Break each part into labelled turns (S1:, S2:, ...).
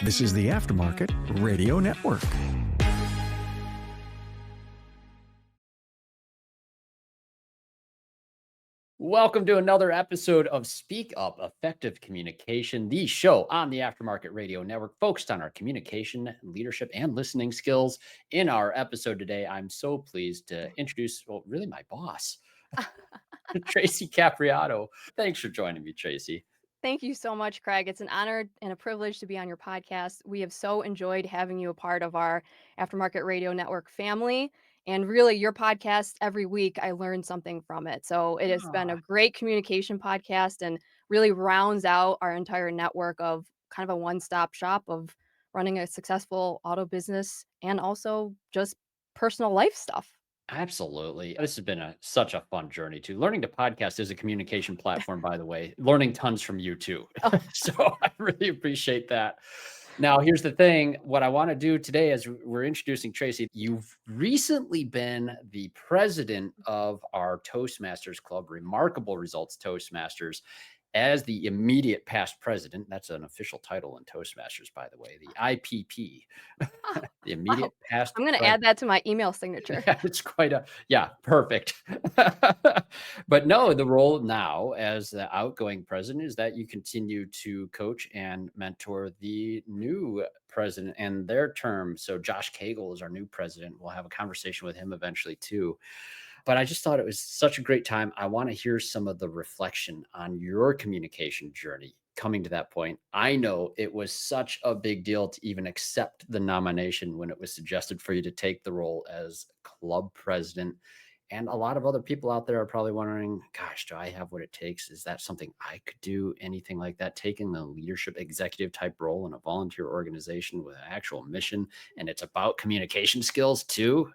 S1: This is the Aftermarket Radio Network.
S2: Welcome to another episode of Speak Up Effective Communication, the show on the Aftermarket Radio Network focused on our communication, leadership, and listening skills. In our episode today, I'm so pleased to introduce, really my boss, Tracy Capriotto. Thanks for joining me, Tracy.
S3: Thank you so much, Craig. It's an honor and a privilege to be on your podcast. We have so enjoyed having you a part of our Aftermarket Radio Network family. And really, your podcast every week, I learn something from it. So it has been a great communication podcast and really rounds out our entire network of kind of a one-stop shop of running a successful auto business and also just personal life stuff.
S2: Absolutely. This has been such a fun journey too. Learning to podcast is a communication platform, by the way. Learning tons from you too. So I really appreciate that. Now, here's the thing. What I want to do today is we're introducing Tracy. You've recently been the president of our Toastmasters Club, Remarkable Results Toastmasters. As the immediate past president, that's an official title in Toastmasters, by the way, the IPP, the immediate past.
S3: I'm going to add that to my email signature.
S2: Yeah, it's quite perfect. But no, the role now as the outgoing president is that you continue to coach and mentor the new president and their term. So Josh Cagle is our new president. We'll have a conversation with him eventually too. But I just thought it was such a great time. I want to hear some of the reflection on your communication journey coming to that point. I know it was such a big deal to even accept the nomination when it was suggested for you to take the role as club president. And a lot of other people out there are probably wondering, gosh, do I have what it takes? Is that something I could do? Anything like that? Taking the leadership executive type role in a volunteer organization with an actual mission. And it's about communication skills too.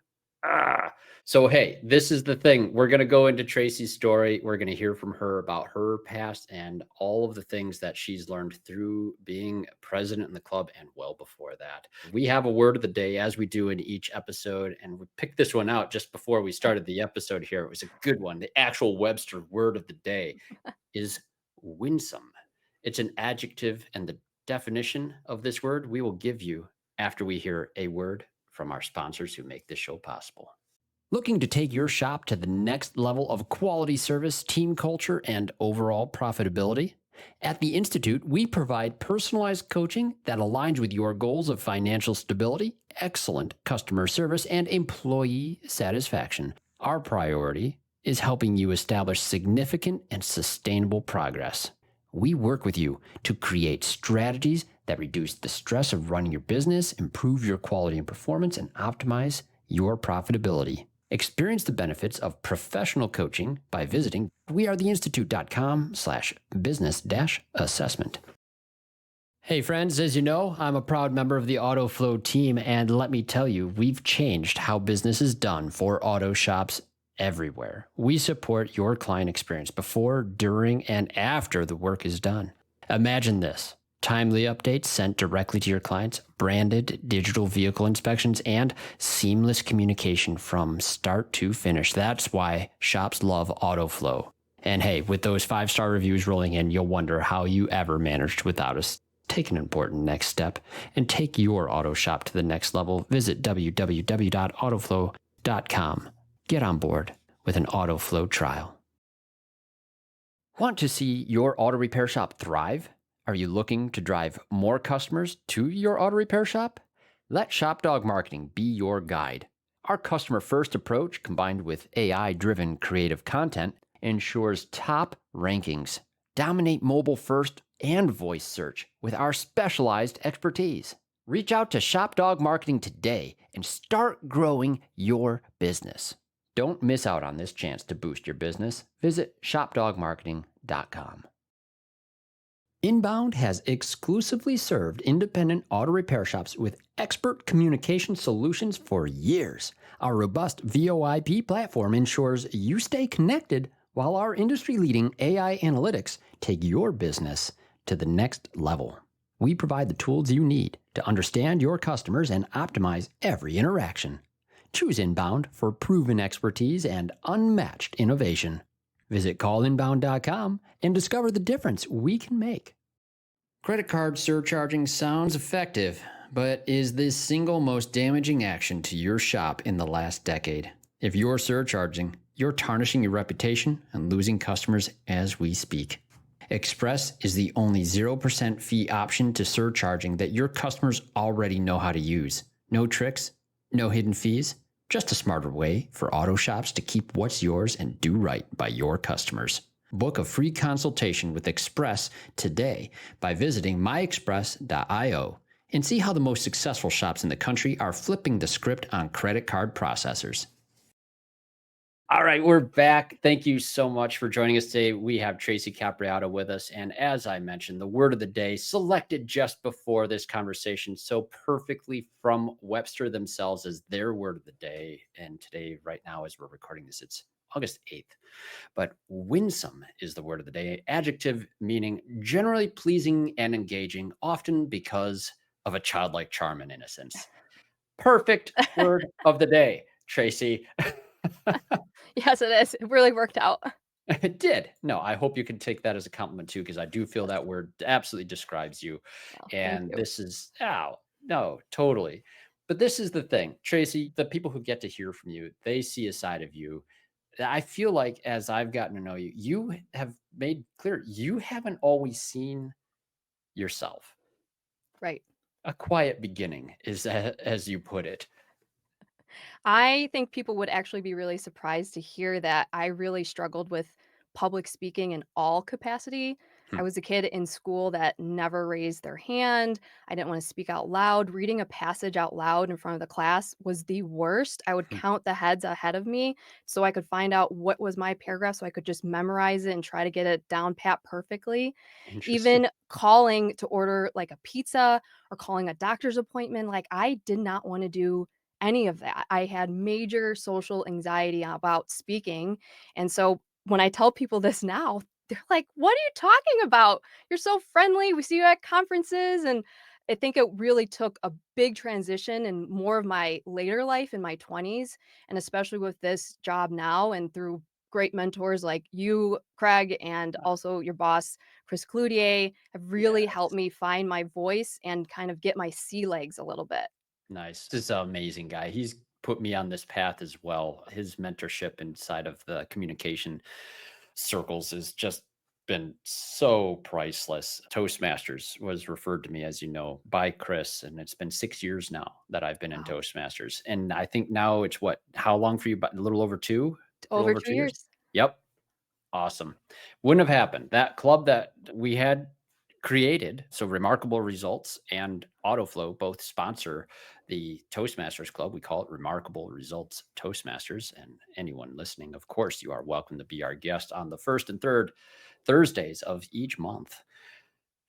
S2: So, hey, this is the thing. We're going to go into Tracy's story. We're going to hear from her about her past and all of the things that she's learned through being president in the club and well before that. We have a word of the day as we do in each episode. And we picked this one out just before we started the episode here. It was a good one. The actual Webster word of the day is winsome. It's an adjective, and the definition of this word we will give you after we hear a word from our sponsors who make this show possible. Looking to take your shop to the next level of quality service, team culture, and overall profitability? At the Institute, we provide personalized coaching that aligns with your goals of financial stability, excellent customer service, and employee satisfaction. Our priority is helping you establish significant and sustainable progress. We work with you to create strategies that reduce the stress of running your business, improve your quality and performance, and optimize your profitability. Experience the benefits of professional coaching by visiting wearetheinstitute.com/business-assessment. Hey friends, as you know, I'm a proud member of the AutoFlow team, and let me tell you, we've changed how business is done for auto shops everywhere. We support your client experience before, during, and after the work is done. Imagine this. Timely updates sent directly to your clients, branded digital vehicle inspections, and seamless communication from start to finish. That's why shops love AutoFlow. And hey, with those 5-star reviews rolling in, you'll wonder how you ever managed without us. Take an important next step and take your auto shop to the next level. Visit www.autoflow.com. Get on board with an AutoFlow trial. Want to see your auto repair shop thrive? Are you looking to drive more customers to your auto repair shop? Let ShopDog Marketing be your guide. Our customer-first approach, combined with AI-driven creative content, ensures top rankings. Dominate mobile first and voice search with our specialized expertise. Reach out to ShopDog Marketing today and start growing your business. Don't miss out on this chance to boost your business. Visit shopdogmarketing.com. Inbound has exclusively served independent auto repair shops with expert communication solutions for years. Our robust VoIP platform ensures you stay connected while our industry-leading AI analytics take your business to the next level. We provide the tools you need to understand your customers and optimize every interaction. Choose Inbound for proven expertise and unmatched innovation. Visit callinbound.com and discover the difference we can make. Credit card surcharging sounds effective, but is the single most damaging action to your shop in the last decade. If you're surcharging, you're tarnishing your reputation and losing customers as we speak. Express is the only 0% fee option to surcharging that your customers already know how to use. No tricks, no hidden fees, just a smarter way for auto shops to keep what's yours and do right by your customers. Book a free consultation with Express today by visiting myexpress.io and see how the most successful shops in the country are flipping the script on credit card processors. All right, we're back. Thank you so much for joining us today. We have Tracy Capriotto with us. And as I mentioned, the word of the day selected just before this conversation so perfectly from Webster themselves as their word of the day. And today, right now, as we're recording this, it's August 8th. But winsome is the word of the day. Adjective meaning generally pleasing and engaging, often because of a childlike charm and innocence. Perfect word of the day, Tracy.
S3: Yes, it is. It really worked out.
S2: It did. No, I hope you can take that as a compliment too, because I do feel that word absolutely describes you.
S3: Well, thank
S2: And
S3: you.
S2: this is, oh, no, totally. But this is the thing, Tracy, the people who get to hear from you, they see a side of you. I feel like as I've gotten to know you, you have made clear you haven't always seen yourself.
S3: Right.
S2: A quiet beginning is as you put it.
S3: I think people would actually be really surprised to hear that I really struggled with public speaking in all capacity. I
S2: Hmm.
S3: was a kid in school that never raised their hand. I didn't want to speak out loud. Reading a passage out loud in front of the class was the worst. I would
S2: Hmm.
S3: count the heads ahead of me so I could find out what was my paragraph so I could just memorize it and try to get it down pat perfectly.
S2: Interesting.
S3: Even calling to order like a pizza or calling a doctor's appointment, like I did not want to do any of that. I had major social anxiety about speaking. And so when I tell people this now, they're like, "What are you talking about? You're so friendly. We see you at conferences." And I think it really took a big transition in more of my later life in my 20s, and especially with this job now and through great mentors like you, Craig, and also your boss, Chris Cloutier, have really helped
S2: Yes.
S3: me find my voice and kind of get my sea legs a little bit.
S2: Nice. This is an amazing guy. He's put me on this path as well. His mentorship inside of the communication circles has just been so priceless. Toastmasters was referred to me, as you know, by Chris, and it's been 6 years now that I've been in
S3: Wow.
S2: Toastmasters. And I think now it's what, how long for you? But a little over a little
S3: Over
S2: over
S3: 2
S2: 2 years?
S3: years.
S2: Yep. Awesome. Wouldn't have happened. That club that we had created, so Remarkable Results and AutoFlow both sponsor the Toastmasters Club. We call it Remarkable Results Toastmasters. And anyone listening, of course, you are welcome to be our guest on the first and third Thursdays of each month.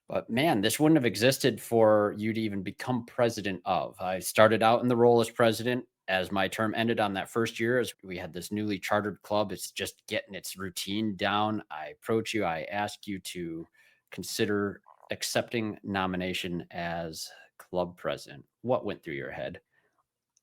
S2: But man, this wouldn't have existed for you to even become president of. I started out in the role as president. As my term ended on that first year, as we had this newly chartered club, it's just getting its routine down. I approach you, I ask you to consider accepting nomination as club president. What went through your head?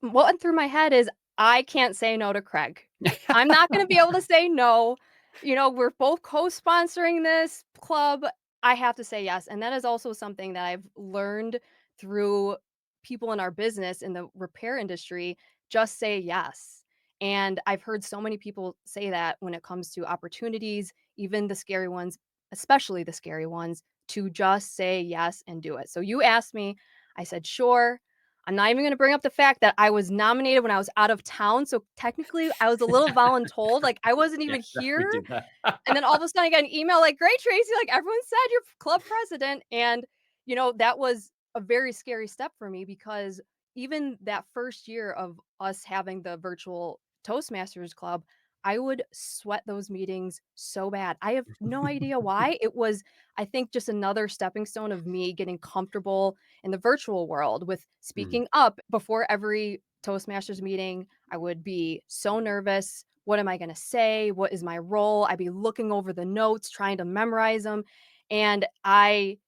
S3: What went through my head is I can't say no to Craig. I'm not gonna be able to say no. You know, we're both co-sponsoring this club. I have to say yes, and that is also something that I've learned through people in our business in the repair industry, just say yes. And I've heard so many people say that when it comes to opportunities, even the scary ones, especially the scary ones, to just say yes and do it. So you asked me, I said, "Sure." I'm not even gonna bring up the fact that I was nominated when I was out of town, so technically I was a little voluntold, like, I wasn't
S2: Yeah,
S3: even
S2: we
S3: here,
S2: do that.
S3: and then all of a sudden I got an email like, "Great, Tracy, like, everyone said you're club president," and, you know, that was a very scary step for me because even that first year of us having the virtual Toastmasters club, I would sweat those meetings so bad. I have no idea why. It was, I think, just another stepping stone of me getting comfortable in the virtual world with
S2: Mm,
S3: speaking up. Before every Toastmasters meeting, I would be so nervous. What am I going to say? What is my role? I'd be looking over the notes, trying to memorize them. And I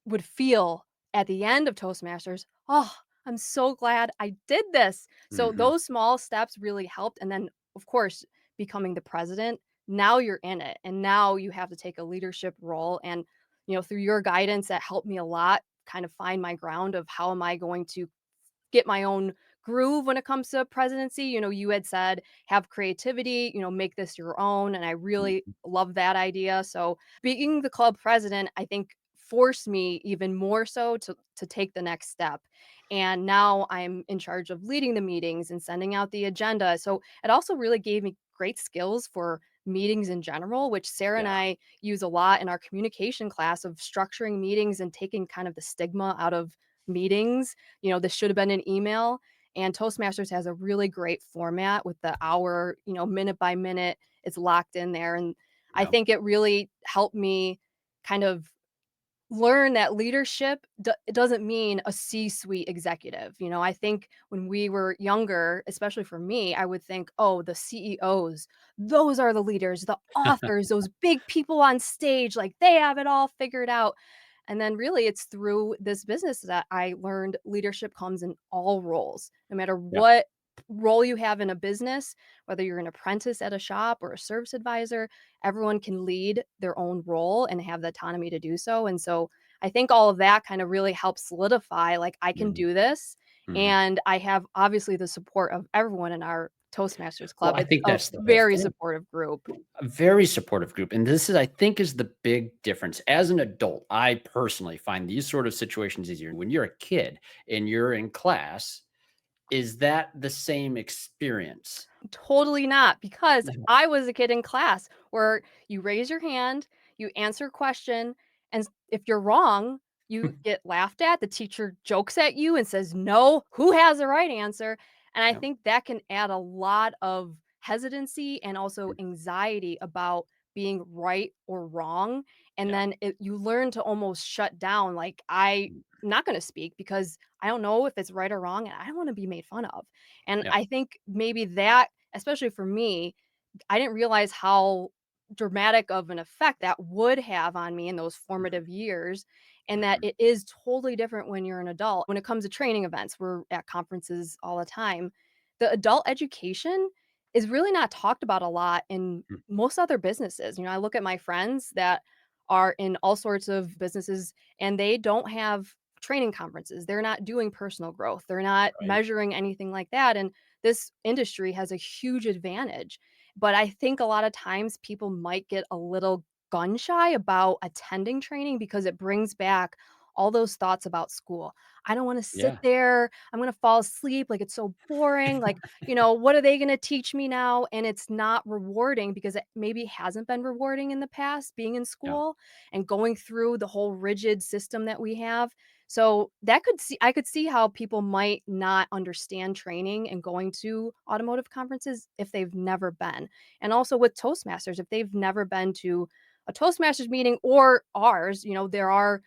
S3: would feel at the end of Toastmasters, oh, I'm so glad I did this. So
S2: mhm.
S3: those small steps really helped. And then, of course, becoming the president, now you're in it. And now you have to take a leadership role. And through your guidance that helped me a lot kind of find my ground of how am I going to get my own groove when it comes to presidency. You had said have creativity, make this your own. And I really
S2: Mhm.
S3: love that idea. So being the club president, I think forced me even more so to take the next step. And now I'm in charge of leading the meetings and sending out the agenda. So it also really gave me great skills for meetings in general, which Sarah and
S2: Yeah.
S3: I use a lot in our communication class of structuring meetings and taking kind of the stigma out of meetings. This should have been an email. And Toastmasters has a really great format with the hour, minute by minute, it's locked in there. And I
S2: Yeah.
S3: think it really helped me kind of learn that leadership it doesn't mean a C-suite executive. I think when we were younger, especially for me, I would think, oh, the CEOs, those are the leaders, the authors, those big people on stage, like they have it all figured out. And then really it's through this business that I learned leadership comes in all roles, no matter
S2: Yeah.
S3: what role you have in a business, whether you're an apprentice at a shop or a service advisor, everyone can lead their own role and have the autonomy to do so. And so I think all of that kind of really helps solidify like I can
S2: Mhm.
S3: do this.
S2: Mhm.
S3: And I have obviously the support of everyone in our Toastmasters
S2: Well,
S3: club.
S2: I
S3: It's
S2: think
S3: a
S2: that's the whole
S3: very
S2: thing.
S3: supportive group.
S2: A very supportive group. And this is, I think, is the big difference. As an adult, I personally find these sort of situations easier. When you're a kid and you're in class, is that the same experience?
S3: Totally not, because
S2: No.
S3: I was a kid in class where you raise your hand, you answer a question, and if you're wrong, you get laughed at. The teacher jokes at you and says, "No, who has the right answer?" And I
S2: Yep.
S3: think that can add a lot of hesitancy and also anxiety about being right or wrong. And
S2: Yeah.
S3: then you learn to almost shut down, like, I'm not going to speak because I don't know if it's right or wrong and I don't want to be made fun of. And
S2: Yeah.
S3: I think maybe that, especially for me, I didn't realize how dramatic of an effect that would have on me in those
S2: Mhm.
S3: formative years, and that
S2: Mhm.
S3: it is totally different when you're an adult. When it comes to training events, we're at conferences all the time. The adult education is really not talked about a lot in
S2: Mm.
S3: most other businesses. I look at my friends that are in all sorts of businesses and they don't have training conferences. They're not doing personal growth. They're not
S2: Right.
S3: measuring anything like that. And this industry has a huge advantage. But I think a lot of times people might get a little gun shy about attending training because it brings back all those thoughts about school. I don't want to sit
S2: Yeah.
S3: there. I'm going to fall asleep. Like it's so boring. Like, what are they going to teach me now? And it's not rewarding because it maybe hasn't been rewarding in the past being in
S2: Yeah.
S3: school and going through the whole rigid system that we have. So that I could see how people might not understand training and going to automotive conferences if they've never been. And also with Toastmasters, if they've never been to a Toastmasters meeting or ours, there are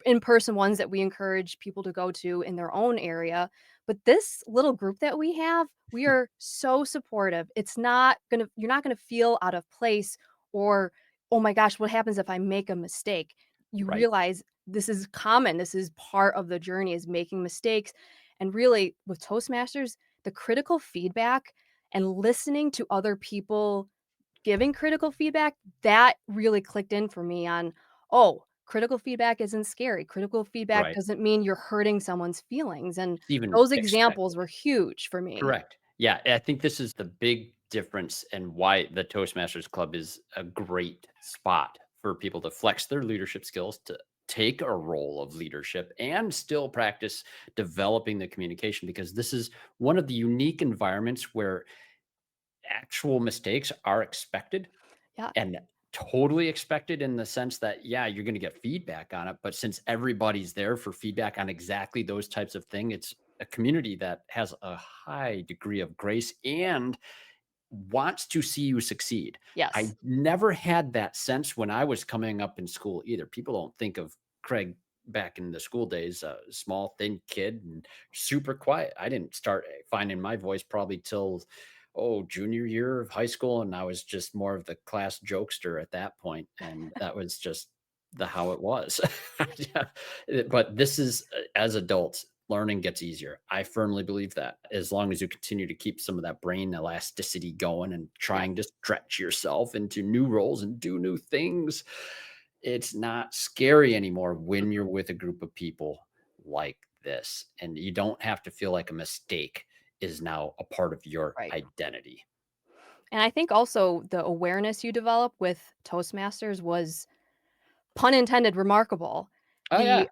S3: in-person ones that we encourage people to go to in their own area. But this little group that we have, we are so supportive. You're not gonna feel out of place or, oh my gosh, what happens if I make a mistake? You
S2: Right.
S3: realize this is common. This is part of the journey is making mistakes. And really with Toastmasters, the critical feedback and listening to other people giving critical feedback, that really clicked in for me on, oh, critical feedback isn't scary. Critical feedback
S2: Right.
S3: doesn't mean you're hurting someone's feelings. And
S2: It's even
S3: those examples
S2: expected.
S3: were huge for me.
S2: Correct. Yeah, I think this is the big difference and why the Toastmasters Club is a great spot for people to flex their leadership skills, to take a role of leadership and still practice developing the communication, because this is one of the unique environments where actual mistakes are expected
S3: Yeah.
S2: and totally expected, in the sense that, yeah, you're going to get feedback on it. But since everybody's there for feedback on exactly those types of things, it's a community that has a high degree of grace and wants to see you succeed. I
S3: Yes.
S2: never had that sense when I was coming up in school either. People don't think of Craig back in the school days, a small, thin kid and super quiet. I didn't start finding my voice probably till, junior year of high school. And I was just more of the class jokester at that point. And that was just how it was. Yeah. But this is, as adults, learning gets easier. I firmly believe that, as long as you continue to keep some of that brain elasticity going and
S3: Yeah.
S2: trying to stretch yourself into new roles and do new things. It's not scary anymore when you're with a group of people like this, and you don't have to feel like a mistake is now a part of your
S3: Right.
S2: identity.
S3: And I think also the awareness you develop with Toastmasters was, pun intended, remarkable.
S2: Oh, yeah.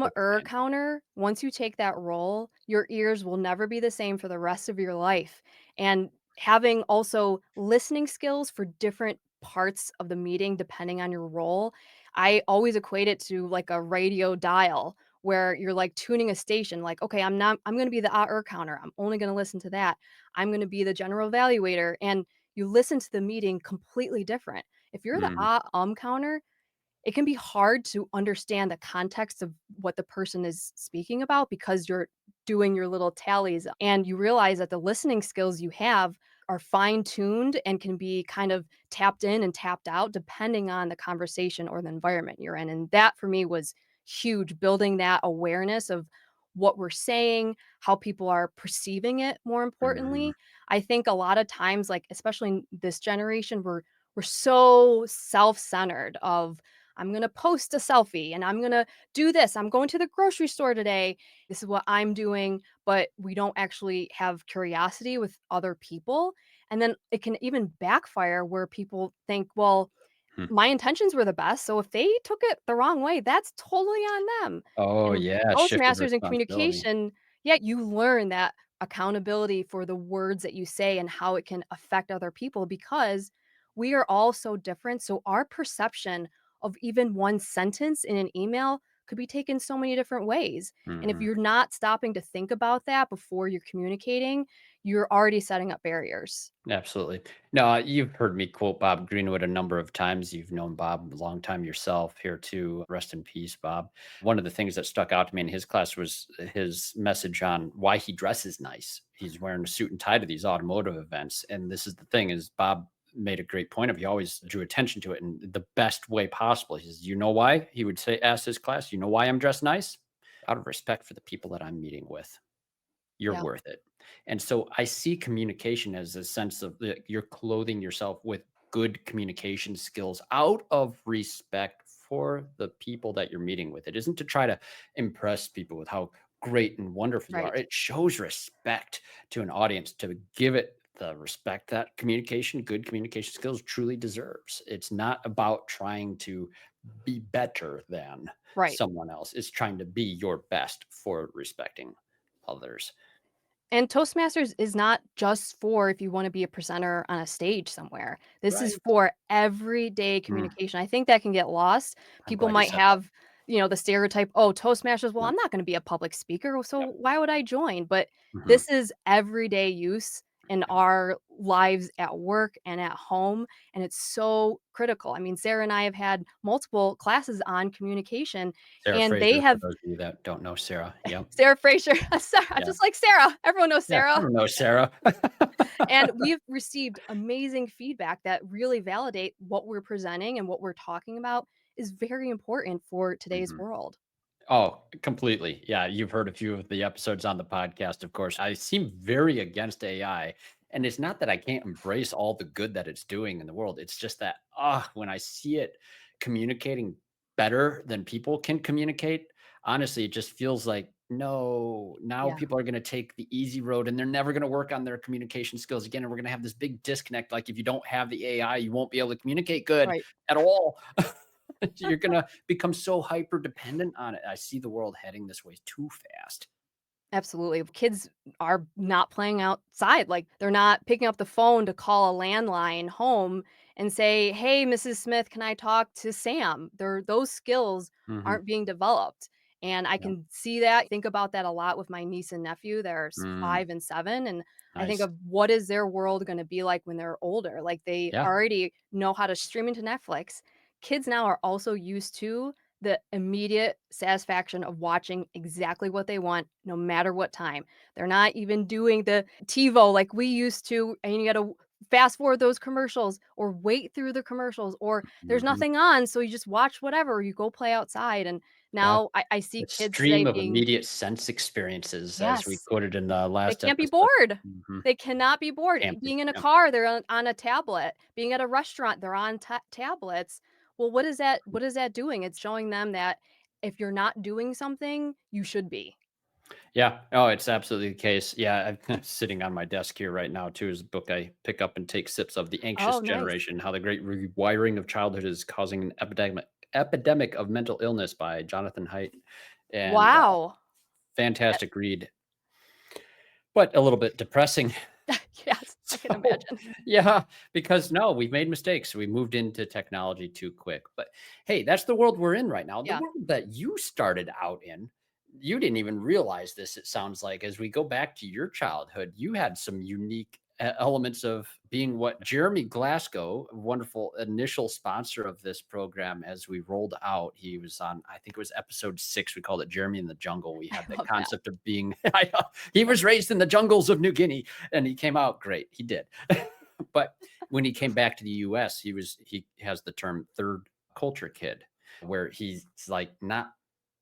S3: The
S2: Big fan.
S3: counter, once you take that role, your ears will never be the same for the rest of your life. And having also listening skills for different parts of the meeting, depending on your role, I always equate it to like a radio dial where you're like tuning a station, like, okay, I'm going to be the counter. I'm only going to listen to that. I'm going to be the general evaluator. And you listen to the meeting completely different. If you're the
S2: Mhm,
S3: counter, it can be hard to understand the context of what the person is speaking about because you're doing your little tallies and you realize that the listening skills you have are fine-tuned and can be kind of tapped in and tapped out depending on the conversation or the environment you're in. And that for me was huge, building that awareness of what we're saying, how people are perceiving it more
S2: mhm,
S3: importantly. I think a lot of times, like especially in this generation, we're so self-centered of I'm gonna post a selfie and I'm gonna do this. I'm going to the grocery store today. This is what I'm doing, but we don't actually have curiosity with other people. And then it can even backfire where people think, well,
S2: hmm.
S3: my intentions were the best. So if they took it the wrong way, that's totally on them.
S2: Oh,
S3: And
S2: yeah, shifted
S3: Toastmasters and
S2: responsibility.
S3: communication, yeah, you learn that accountability for the words that you say and how it can affect other people because we are all so different. So our perception of even one sentence in an email could be taken so many different ways. And if
S2: Mhm.
S3: you're not stopping to think about that before you're communicating, you're already setting up barriers.
S2: Absolutely. No, you've heard me quote Bob Greenwood a number of times. You've known Bob a long time yourself here too. Rest in peace, Bob. One of the things that stuck out to me in his class was his message on why he dresses nice. He's wearing a suit and tie to these automotive events. And this is the thing is Bob made a great point of he always drew attention to it in the best way possible. He says, you know why? He would say, ask his class, you know why I'm dressed nice? Out of respect for the people that I'm meeting with. You're
S3: Yeah,
S2: worth it. And so I see communication as a sense of you're clothing yourself with good communication skills out of respect for the people that you're meeting with. It isn't to try to impress people with how great and wonderful you are.
S3: right.
S2: It shows respect to an audience to give it the respect that good communication skills truly deserves. It's not about trying to be better than
S3: Right.
S2: someone else. It's trying to be your best for respecting others.
S3: And Toastmasters is not just for if you wanna be a presenter on a stage somewhere. This is
S2: Right.
S3: for everyday
S2: Mm,
S3: communication. I think that can get lost.
S2: I'm
S3: People
S2: glad you
S3: might
S2: said that.
S3: have, the stereotype, "Oh, Toastmasters, well,
S2: Yep,
S3: I'm not gonna be a public speaker, so
S2: yep,
S3: why would I join?" But
S2: mhm,
S3: this is everyday use in
S2: yep.
S3: our lives at work and at home, and it's so critical. I mean, Sarah and I have had multiple classes on communication,
S2: Sarah
S3: and they
S2: Fraser, for
S3: have
S2: those of you that don't know Sarah. Yep,
S3: Sarah Fraser, Sarah,
S2: yeah,
S3: just like Sarah. Everyone knows
S2: yeah,
S3: Sarah.
S2: everyone knows Sarah.
S3: And we've received amazing feedback that really validate what we're presenting and what we're talking about is very important for today's
S2: Mhm.
S3: world.
S2: Oh, completely. Yeah, you've heard a few of the episodes on the podcast, of course. I seem very against AI, and it's not that I can't embrace all the good that it's doing in the world. It's just that, when I see it communicating better than people can communicate, honestly, it just feels like, no, now
S3: Yeah,
S2: people are going to take the easy road and they're never going to work on their communication skills again. And we're going to have this big disconnect. Like, if you don't have the AI, you won't be able to communicate good
S3: right.
S2: at all. You're gonna become so hyper dependent on it. I see the world heading this way too fast.
S3: Absolutely. Kids are not playing outside. Like they're not picking up the phone to call a landline home and say, "Hey, Mrs. Smith, can I talk to Sam?" Those skills
S2: Mhm.
S3: aren't being developed. And I
S2: Yep.
S3: can see that, think about that a lot with my niece and nephew. They're
S2: Mm,
S3: 5 and 7. And I think
S2: nice.
S3: of what is their world going to be like when they're older? Like they
S2: Yeah.
S3: already know how to stream into Netflix. Kids now are also used to the immediate satisfaction of watching exactly what they want no matter what time. They're not even doing the TiVo like we used to, and you gotta fast forward those commercials or wait through the commercials, or there's
S2: Mhm.
S3: nothing on, so you just watch whatever, or you go play outside. And
S2: Yeah.
S3: now I see
S2: The
S3: kids
S2: stream
S3: today
S2: of
S3: being
S2: immediate sense experiences, as we
S3: yes,
S2: quoted in the
S3: they
S2: last
S3: can't be
S2: episode.
S3: bored.
S2: Mhm.
S3: They cannot be bored.
S2: Can't be.
S3: Being in a
S2: Yep.
S3: car, they're on a tablet. Being at a restaurant, they're on tablets. Well, what is that doing? It's showing them that if you're not doing something, you should be.
S2: Yeah. Oh, it's absolutely the case. Yeah, I'm sitting on my desk here right now too. Is a book I pick up and take sips of, "The Anxious
S3: Oh, nice.
S2: Generation: How the Great Rewiring of Childhood is Causing an Epidemic of Mental Illness" by Jonathan Haidt, and
S3: Wow. That
S2: fantastic read, but a little bit depressing.
S3: yes, I can
S2: So,
S3: imagine.
S2: yeah, because no, we've made mistakes. We moved into technology too quick. But hey, that's the world we're in right now. The
S3: Yeah.
S2: world that you started out in, you didn't even realize this, it sounds like. As we go back to your childhood, you had some unique elements of being what Jeremy Glassco, a wonderful initial sponsor of this program, as we rolled out. He was on, I think it was episode 6. We called it Jeremy in the Jungle. We
S3: I
S2: had the
S3: love that.
S2: concept of being, he was raised in the jungles of New Guinea and he came out great. He did. But when he came back to the US, he has the term third culture kid, where he's like not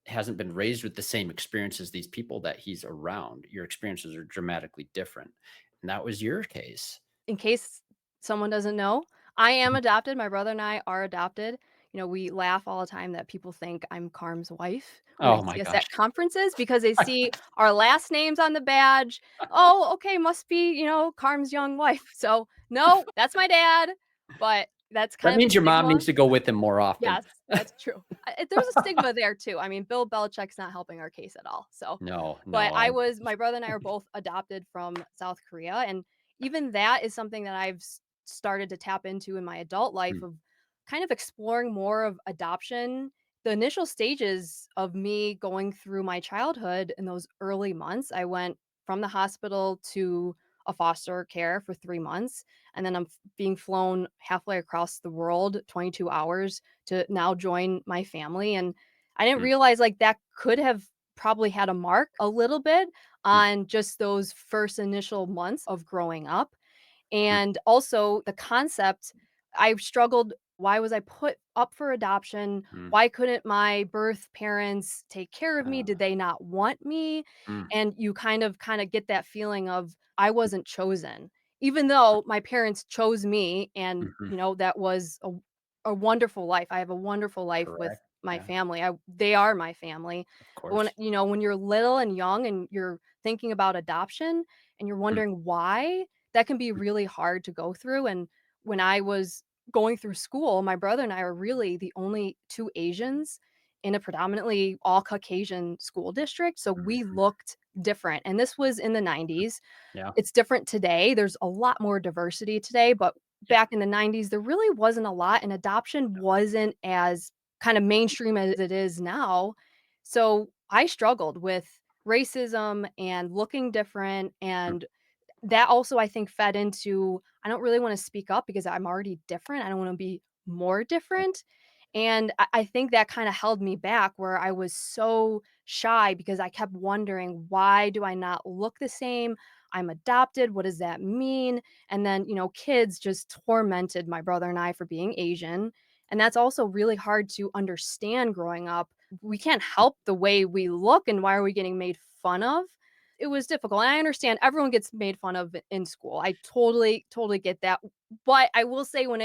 S2: hasn't been raised with the same experience as these people that he's around. Your experiences are dramatically different. And that was your case.
S3: In case someone doesn't know, I am
S2: Mhm.
S3: adopted. My brother and I are adopted. You know, we laugh all the time that people think I'm Carm's wife when they
S2: Oh my
S3: see us
S2: gosh.
S3: at conferences because they see our last names on the badge. Oh, okay, must be, Carm's young wife. So, no, that's my dad, but that's
S2: That
S3: kind of the
S2: means your mom
S3: stigma.
S2: needs to go with him more often.
S3: Yes, that's true. There's a stigma there too. I mean, Bill Belichick's not helping our case at all. So,
S2: No,
S3: but
S2: no,
S3: I
S2: I
S3: was my brother and I are both adopted from South Korea, and even that is something that I've started to tap into in my adult life
S2: mm,
S3: of kind of exploring more of adoption. The initial stages of me going through my childhood in those early months, I went from the hospital to a foster care for 3 months, and then I'm being flown halfway across the world, 22 hours to now join my family, and I didn't
S2: mm,
S3: realize, like, that could have probably had a mark a little bit
S2: mm,
S3: on just those first initial months of growing up.
S2: mm,
S3: And also the concept, I struggled, why was I put up for adoption?
S2: mm,
S3: Why couldn't my birth parents take care of me?
S2: uh,
S3: Did they not want me?
S2: mm,
S3: And you kind of get that feeling of I wasn't chosen. Even though my parents chose me and,
S2: mhm.
S3: that was a wonderful life. I have a wonderful life with
S2: Correct.
S3: my
S2: Yeah,
S3: family. They are my family.
S2: of
S3: But when,
S2: course.
S3: when you're little and young and you're thinking about adoption and you're
S2: Mm,
S3: wondering why, that can be
S2: mm,
S3: really hard to go through, and when I was going through school, my brother and I are really the only 2 Asians in a predominantly all Caucasian school district, so we
S2: mhm.
S3: looked different, and this was in the '90s.
S2: Yeah,
S3: It's different today, there's a lot more diversity today, but
S2: yeah,
S3: back in the '90s, there really wasn't a lot, and adoption wasn't as kind of mainstream as it is now, so I struggled with racism and looking different,
S2: mm,
S3: and that also, I think, fed into I don't really wanna speak up because I'm already different, I don't wanna be more
S2: right,
S3: different, and I think that kinda held me back where I was so shy because I kept wondering, "Why do I not look the same? I'm adopted, what does that mean?" And then, kids just tormented my brother and I for being Asian, and that's also really hard to understand growing up. We can't help the way we look, and why are we getting made fun of? It was difficult, and I understand everyone gets made fun of in school. I totally, totally get that, but I will say when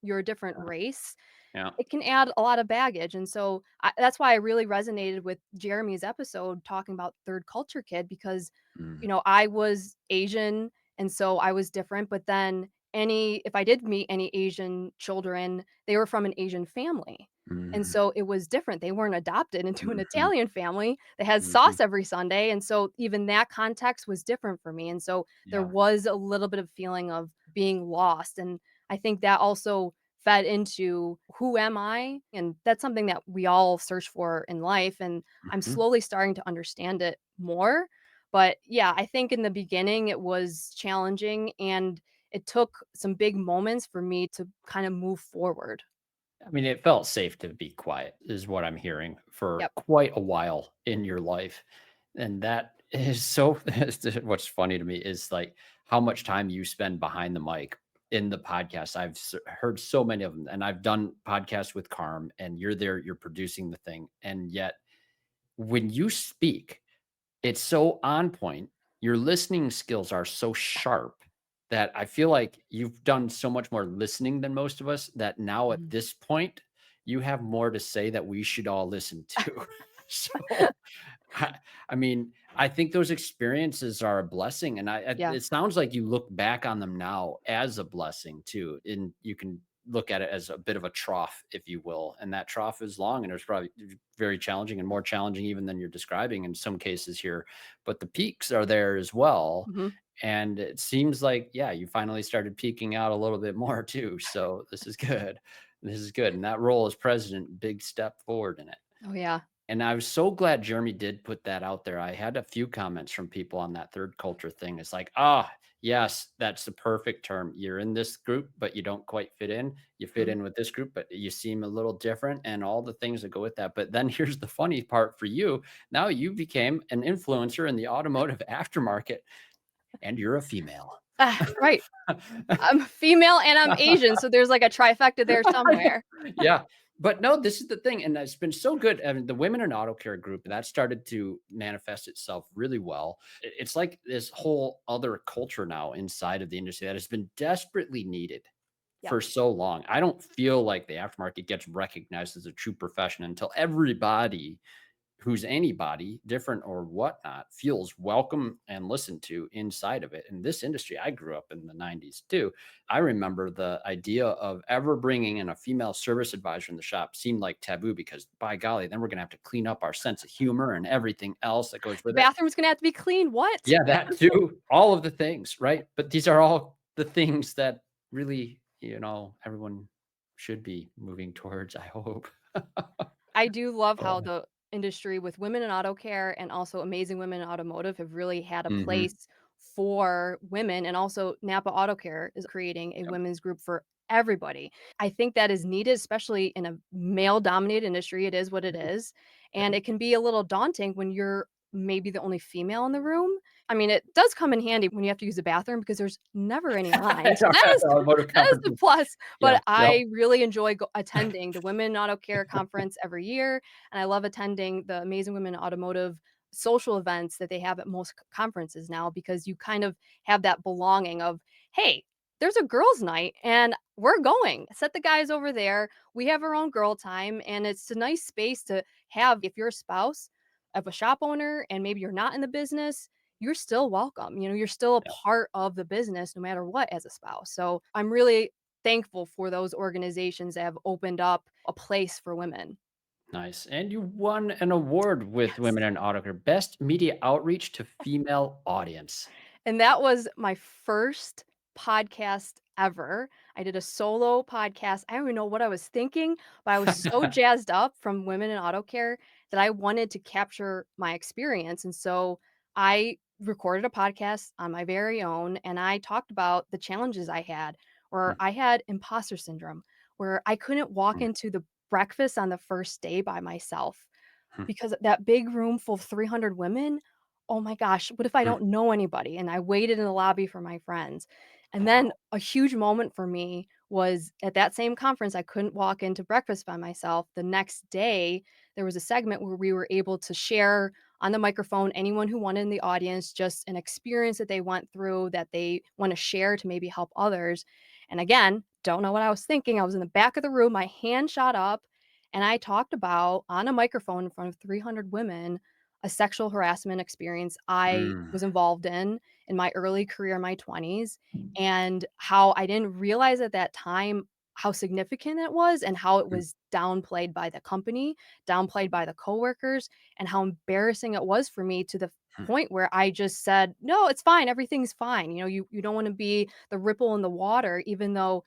S3: you're a different
S2: yeah,
S3: race,
S2: yeah,
S3: it can add a lot of baggage, and so that's why I really resonated with Jeremy's episode talking about third culture kid because,
S2: mm,
S3: I was Asian, and so I was different, but then any if I did meet any Asian children, they were from an Asian family, and
S2: mhm,
S3: so it was different. They weren't adopted into an
S2: mhm,
S3: Italian family that has
S2: mhm.
S3: sauce every Sunday, and so even that context was different for me, and so there
S2: Yeah,
S3: was a little bit of feeling of being lost, and I think that also fed into who am I? And that's something that we all search for in life. And I'm
S2: mhm.
S3: slowly starting to understand it more. But yeah, I think in the beginning it was challenging and it took some big moments for me to kind of move forward.
S2: I mean, it felt safe to be quiet, is what I'm hearing, for
S3: Yep.
S2: quite a while in your life. And that is so, what's funny to me is like how much time you spend behind the mic in the podcast. Heard so many of them, and I've done podcasts with Carm, and you're there, you're producing the thing. And yet, when you speak, it's so on point. Your listening skills are so sharp. that I feel like you've done so much more listening than most of us that now at
S3: Mhm.
S2: this point, you have more to say that we should all listen to. So, I, I mean, I think those experiences are a blessing, and
S3: Yeah.
S2: it sounds like you look back on them now as a blessing too, and you can look at it as a bit of a trough, if you will, and that trough is long and it's probably very challenging and more challenging even than you're describing in some cases here, but the peaks are there as well.
S3: Mhm.
S2: And it seems like, yeah, you finally started peaking out a little bit more too. So this is good. This is good. And that role as president, big step forward in it.
S3: Oh, yeah.
S2: And I was so glad Jeremy did put that out there. I had a few comments from people on that third culture thing. It's like, ah, yes, that's the perfect term. You're in this group, but you don't quite fit in. You fit
S3: Mhm.
S2: in with this group, but you seem a little different and all the things that go with that. But then here's the funny part for you. Now you became an influencer in the automotive aftermarket and you're a female.
S3: Ah, right. I'm female and I'm Asian, so there's like a trifecta there somewhere.
S2: Yeah. But no, this is the thing. And it's been so good. I mean, the women in auto care group that started to manifest itself really well. It's like this whole other culture now inside of the industry that has been desperately needed
S3: Yep.
S2: for so long. I don't feel like the aftermarket gets recognized as a true profession until everybody who's anybody, different or whatnot, feels welcome and listened to inside of it. In this industry, I grew up in the 90s too. I remember the idea of ever bringing in a female service advisor in the shop seemed like taboo because by golly, then we're going to have to clean up our sense of humor and everything else that goes
S3: The
S2: with it.
S3: bathroom's gonna have to be clean. What?
S2: Yeah, that too. All of the things, right? But these are all the things that really, everyone should be moving towards, I hope.
S3: I do love how
S2: Oh.
S3: the industry with women in auto care and also amazing women in automotive have really had a
S2: Mhm.
S3: place for women, and also Napa Auto Care is creating a
S2: Yep.
S3: women's group for everybody. I think that is needed, especially in a male-dominated industry. It is what it is, and
S2: Yep.
S3: it can be a little daunting when you're maybe the only female in the room. I mean, it does come in handy when you have to use the bathroom because there's never any line. So that
S2: At
S3: is
S2: the automotive
S3: that is the
S2: conferences.
S3: plus,
S2: Yeah,
S3: but
S2: yep.
S3: I really enjoy attending the Women in Auto Care Conference every year, and I love attending the Amazing Women in Automotive social events that they have at most conferences now because you kind of have that belonging of, "Hey, there's a girls' night and we're going. Set the guys over there. We have our own girl time," and it's a nice space to have if you're a spouse of a shop owner and maybe you're not in the business, you're still welcome. You're still a
S2: Yeah,
S3: part of the business no matter what as a spouse. So I'm really thankful for those organizations that have opened up a place for women.
S2: nice. And you won an award with
S3: Yes.
S2: Women in Autocar, Best Media Outreach to Female Audience.
S3: And that was my first podcast ever. I did a solo podcast. I don't even know what I was thinking, but I was so jazzed up from Women in Auto Care that I wanted to capture my experience. And so I recorded a podcast on my very own and I talked about the challenges I had, or
S2: Mm,
S3: I had imposter syndrome, where I couldn't walk
S2: mm,
S3: into the breakfast on the first day by myself.
S2: mm.
S3: Because that big room full of 300 women, oh my gosh, what if I
S2: Mm.
S3: don't know anybody? And I waited in the lobby for my friends. And then
S2: Wow.
S3: a huge moment for me was at that same conference, I couldn't walk into breakfast by myself. The next day, there was a segment where we were able to share on the microphone anyone who wanted in the audience just an experience that they went through that they want to share to maybe help others. And again, don't know what I was thinking. I was in the back of the room, my hand shot up, and I talked about on a microphone in front of 300 women a sexual harassment experience I
S2: Mm,
S3: was involved in my early career in my 20s, and how I didn't realize at that time how significant it was and how it
S2: mm,
S3: was downplayed by the company, downplayed by the coworkers, and how embarrassing it was for me to the
S2: mm,
S3: point where I just said, "No, it's fine. Everything's fine." You don't want to be the ripple in the water even though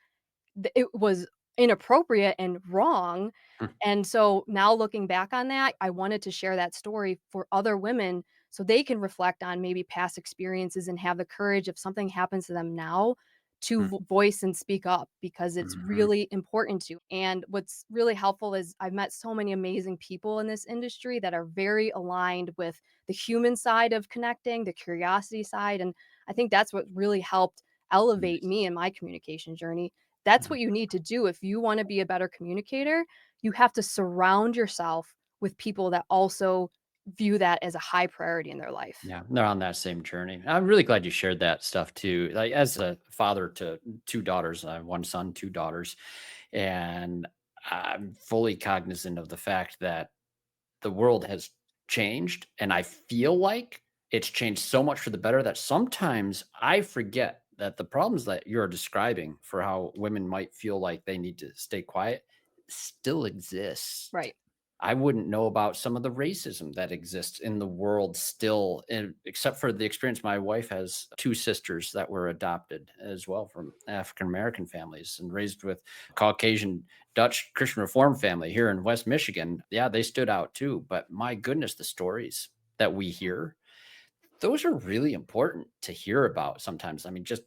S3: it was inappropriate and wrong.
S2: mm,
S3: And so now looking back on that, I wanted to share that story for other women so they can reflect on maybe past experiences and have the courage if something happens to them now to
S2: mm,
S3: voice and speak up because it's
S2: mhm.
S3: really important to. And what's really helpful is I've met so many amazing people in this industry that are very aligned with the human side of connecting, the curiosity side. And I think that's what really helped elevate
S2: Nice.
S3: me in my communication journey. That's
S2: Mm,
S3: what you need to do if you wanna be a better communicator. You have to surround yourself with people that also view that as a high priority in their life.
S2: Yeah, they're on that same journey. I'm really glad you shared that stuff too. Like as a father to two daughters, I have one son, two daughters, and I'm fully cognizant of the fact that the world has changed, and I feel like it's changed so much for the better that sometimes I forget that the problems that you're describing for how women might feel like they need to stay quiet still exist.
S3: Right.
S2: I wouldn't know about some of the racism that exists in the world still, and except for the experience my wife has two sisters that were adopted as well from African American families and raised with Caucasian Dutch Christian Reform family here in West Michigan. Yeah, they stood out too. But my goodness, the stories that we hear, those are really important to hear about sometimes. I mean, just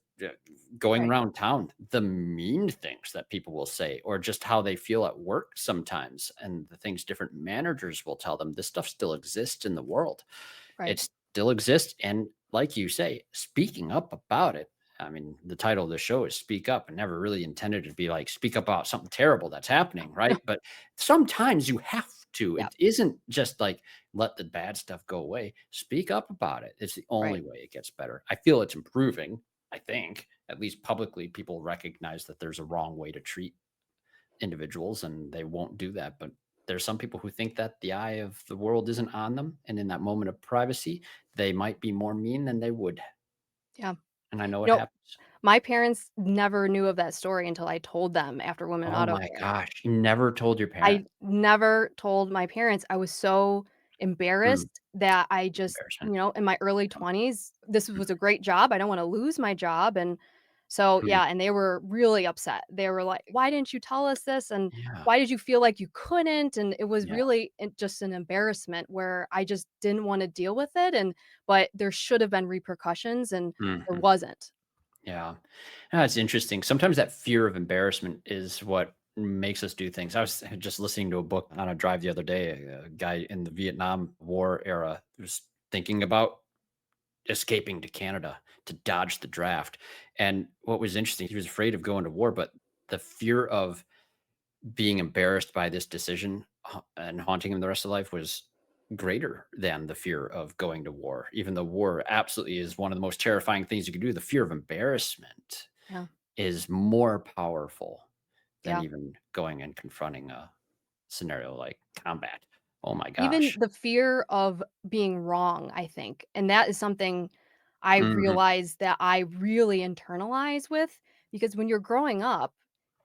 S2: going
S3: Right.
S2: around town, the mean things that people will say, or just how they feel at work sometimes, and the things different managers will tell them. This stuff still exists in the world.
S3: Right.
S2: It still exists. And like you say, speaking up about it. I mean, the title of the show is Speak Up, and never really intended to be like speak up about something terrible that's happening, right? But sometimes you have to.
S3: Yeah.
S2: It isn't just like let the bad stuff go away. Speak up about it. It's the only
S3: Right.
S2: way it gets better. I feel it's improving. I think at least publicly, people recognize that there's a wrong way to treat individuals and they won't do that. But there's some people who think that the eye of the world isn't on them. And in that moment of privacy, they might be more mean than they would.
S3: Yeah.
S2: And I know it
S3: You know,
S2: happens.
S3: my parents never knew of that story until I told them after Women
S2: Oh
S3: Auto
S2: my
S3: Care.
S2: gosh. You never told your
S3: I
S2: parents.
S3: never told my parents. I was so
S2: Mm,
S3: embarrassed that I just,
S2: embarrassment.
S3: in my early
S2: Yep.
S3: 20s, this
S2: Mm,
S3: was a great job. I don't wanna lose my job, and so,
S2: mm,
S3: yeah, and they were really upset. They were like, "Why didn't you tell us this, and
S2: yeah.
S3: why did you feel like you couldn't?" And it was
S2: Yeah.
S3: really just an embarrassment where I just didn't wanna deal with it, but there should have been repercussions, and there
S2: Mhm.
S3: wasn't.
S2: Yeah. That's interesting. Sometimes that fear of embarrassment is what makes us do things. I was just listening to a book on a drive the other day. A guy in the Vietnam War era was thinking about escaping to Canada to dodge the draft. And what was interesting, he was afraid of going to war, but the fear of being embarrassed by this decision and haunting him the rest of life was greater than the fear of going to war. Even though war absolutely is one of the most terrifying things you can do, the fear of embarrassment
S3: Yeah.
S2: is more powerful than
S3: Yeah.
S2: even going and confronting a scenario like combat. Oh my
S3: Even
S2: gosh.
S3: the fear of being wrong, I think, and that is something I
S2: Mhm.
S3: realized that I really internalize with, because when you're growing up,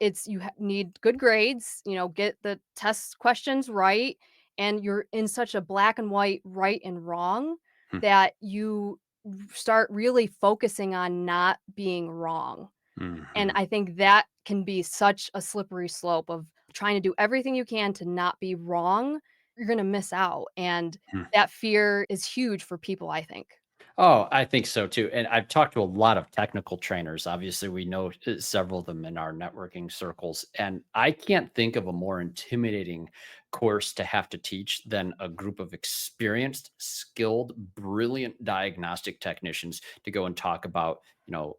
S3: it's you need good grades, get the test questions right, and you're in such a black and white, right and wrong,
S2: Hmm.
S3: that you start really focusing on not being wrong. And
S2: Mhm.
S3: I think that can be such a slippery slope of trying to do everything you can to not be wrong. You're gonna miss out, and
S2: Hmm.
S3: that fear is huge for people, I think.
S2: Oh, I think so too. And I've talked to a lot of technical trainers. Obviously, we know several of them in our networking circles. And I can't think of a more intimidating course to have to teach than a group of experienced, skilled, brilliant diagnostic technicians to go and talk about,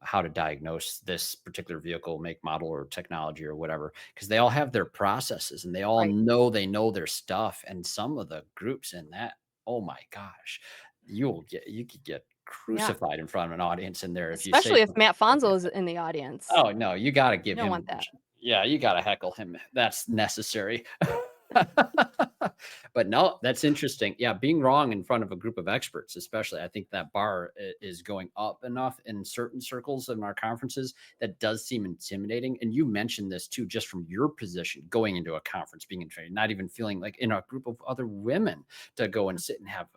S2: how to diagnose this particular vehicle, make, model, or technology or whatever. Because they all have their processes and
S3: Right.
S2: they know their stuff. And some of the groups in that, oh my gosh, you could get
S3: Yeah.
S2: crucified in front of an audience in there if you say
S3: Especially if
S2: something
S3: Matt
S2: stupid.
S3: Fonzo is in the audience.
S2: Oh, no, you gotta
S3: You
S2: give
S3: don't want
S2: him
S3: that.
S2: yeah, you gotta heckle him. That's necessary. But no, that's interesting. Yeah, being wrong in front of a group of experts, especially, I think that bar is going up enough in certain circles in our conferences that does seem intimidating. And you mentioned this too, just from your position going into a conference, being in training, not even feeling like in a group of other women to go and sit and have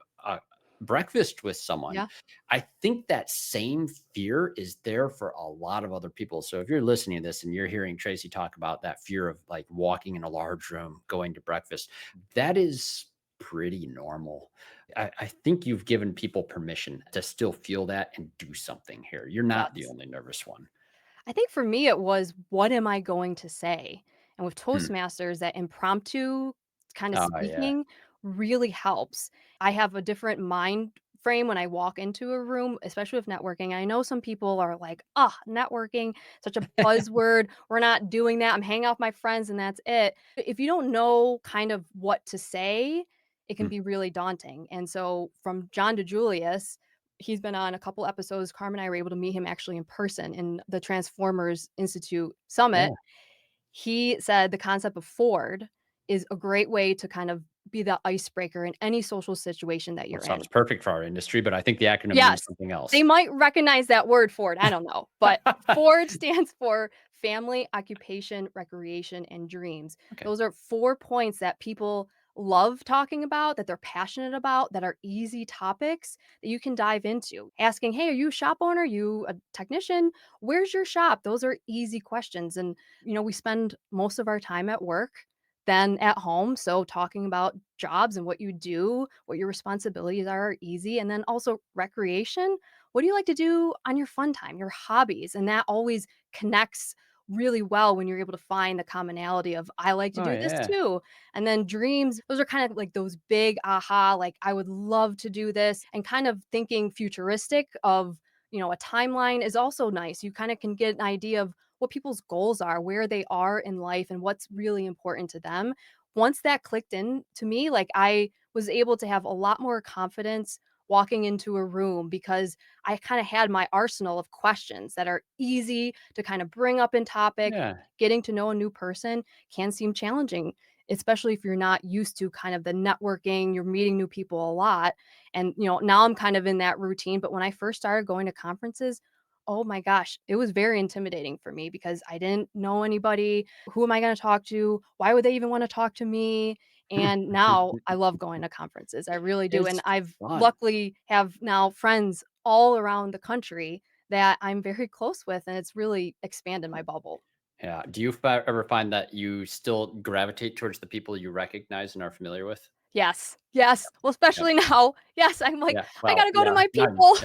S2: breakfast with someone.
S3: Yeah.
S2: I think that same fear is there for a lot of other people. So if you're listening to this and you're hearing Tracy talk about that fear of like walking in a large room, going to breakfast, that is pretty normal. I think you've given people permission to still feel that and do something here. You're not the
S3: Yes.
S2: only nervous one.
S3: I think for me, it was, "What am I going to say?" And with
S2: Hmm.
S3: Toastmasters, that impromptu kind of
S2: Oh, yeah.
S3: speaking really helps. I have a different mind frame when I walk into a room, especially with networking. I know some people are like, "Ah, networking, such a buzzword. We're not doing that. I'm hanging out with my friends and that's it." If you don't know kind of what to say, it can be really daunting. And so from John to Julius, he's been on a couple episodes. Carm and I were able to meet him actually in person in the Transformers Institute
S2: Yeah.
S3: Summit. He said the concept of Ford is a great way to kind of be the icebreaker in any social situation that
S2: Well,
S3: you're
S2: it
S3: in.
S2: sounds perfect for our industry, but I think the acronym means
S3: Yes,
S2: something
S3: they
S2: else.
S3: might recognize that word Ford, I don't know, but Ford stands for family, occupation, recreation, and dreams.
S2: Okay.
S3: Those are 4 points that people love talking about, that they're passionate about, that are easy topics that you can dive into. Asking, "Hey, are you a shop owner? You a technician? Where's your shop?" Those are easy questions, and, we spend most of our time at work than at home, so talking about jobs and what you do, what your responsibilities are easy, and then also recreation. What do you like to do on your fun time, your hobbies? And that always connects really well when you're able to find the commonality of I like to
S2: Oh,
S3: do this
S2: yeah.
S3: too. And then dreams, those are kind of like those big aha, like I would love to do this, and kind of thinking futuristic of, a timeline is also nice. You kind of can get an idea of what people's goals are, where they are in life, and what's really important to them. Once that clicked in to me, like I was able to have a lot more confidence walking into a room because I kind of had my arsenal of questions that are easy to kind of bring up in topic.
S2: Yeah.
S3: Getting to know a new person can seem challenging, especially if you're not used to kind of the networking, you're meeting new people a lot. And, now I'm kind of in that routine. But when I first started going to conferences, oh my gosh, it was very intimidating for me because I didn't know anybody. Who am I going to talk to? Why would they even want to talk to me? And now I love going to conferences. I really do. And
S2: It's
S3: I've
S2: fun.
S3: luckily have now friends all around the country that I'm very close with, and it's really expanded my bubble.
S2: Yeah. Do you ever find that you still gravitate towards the people you recognize and are familiar with?
S3: Yes. Yes. Well,
S2: Yep.
S3: especially now. Yes, I'm like,
S2: Yeah.
S3: I
S2: Well,
S3: gotta go to
S2: yeah.
S3: my
S2: Not,
S3: people.